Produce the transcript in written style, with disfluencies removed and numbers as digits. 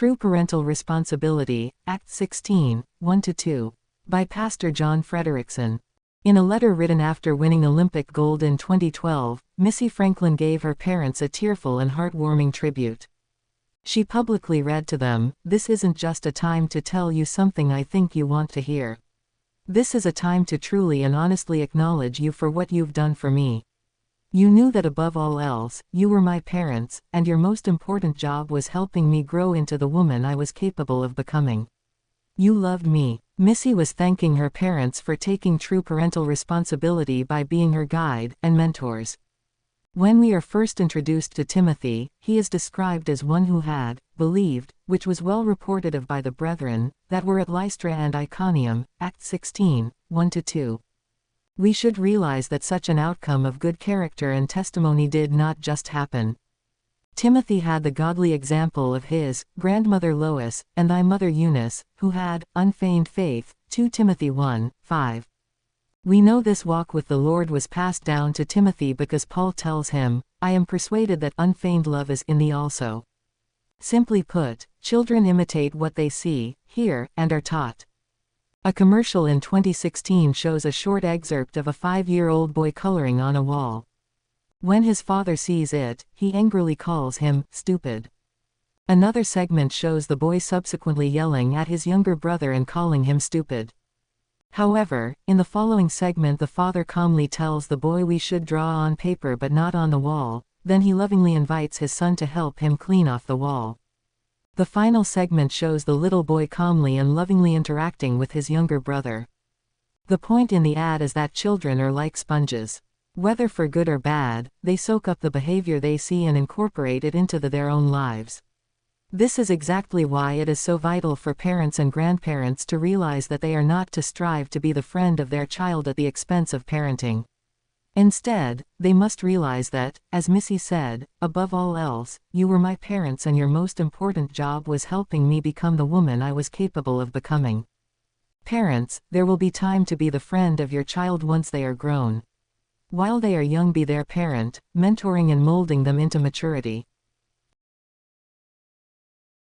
True Parental Responsibility, Act 16, 1-2. By Pastor John Frederickson. In a letter written after winning Olympic gold in 2012, Missy Franklin gave her parents a tearful and heartwarming tribute. She publicly read to them, "This isn't just a time to tell you something I think you want to hear. This is a time to truly and honestly acknowledge you for what you've done for me. You knew that above all else, you were my parents, and your most important job was helping me grow into the woman I was capable of becoming. You loved me." Missy was thanking her parents for taking true parental responsibility by being her guide and mentors. When we are first introduced to Timothy, he is described as one who had believed, which was well reported of by the brethren that were at Lystra and Iconium, Acts 16, 1-2. We should realize that such an outcome of good character and testimony did not just happen. Timothy had the godly example of his grandmother Lois, and thy mother Eunice, who had unfeigned faith, 2 Timothy 1:5. We know this walk with the Lord was passed down to Timothy because Paul tells him, "I am persuaded that unfeigned love is in thee also." Simply put, children imitate what they see, hear, and are taught. A commercial in 2016 shows a short excerpt of a 5-year-old boy coloring on a wall. When his father sees it, he angrily calls him stupid. Another segment shows the boy subsequently yelling at his younger brother and calling him stupid. However, in the following segment the father calmly tells the boy we should draw on paper but not on the wall, then he lovingly invites his son to help him clean off the wall. The final segment shows the little boy calmly and lovingly interacting with his younger brother. The point in the ad is that children are like sponges. Whether for good or bad, they soak up the behavior they see and incorporate it into their own lives. This is exactly why it is so vital for parents and grandparents to realize that they are not to strive to be the friend of their child at the expense of parenting. Instead, they must realize that, as Missy said, above all else, you were my parents and your most important job was helping me become the woman I was capable of becoming. Parents, there will be time to be the friend of your child once they are grown. While they are young, be their parent, mentoring and molding them into maturity.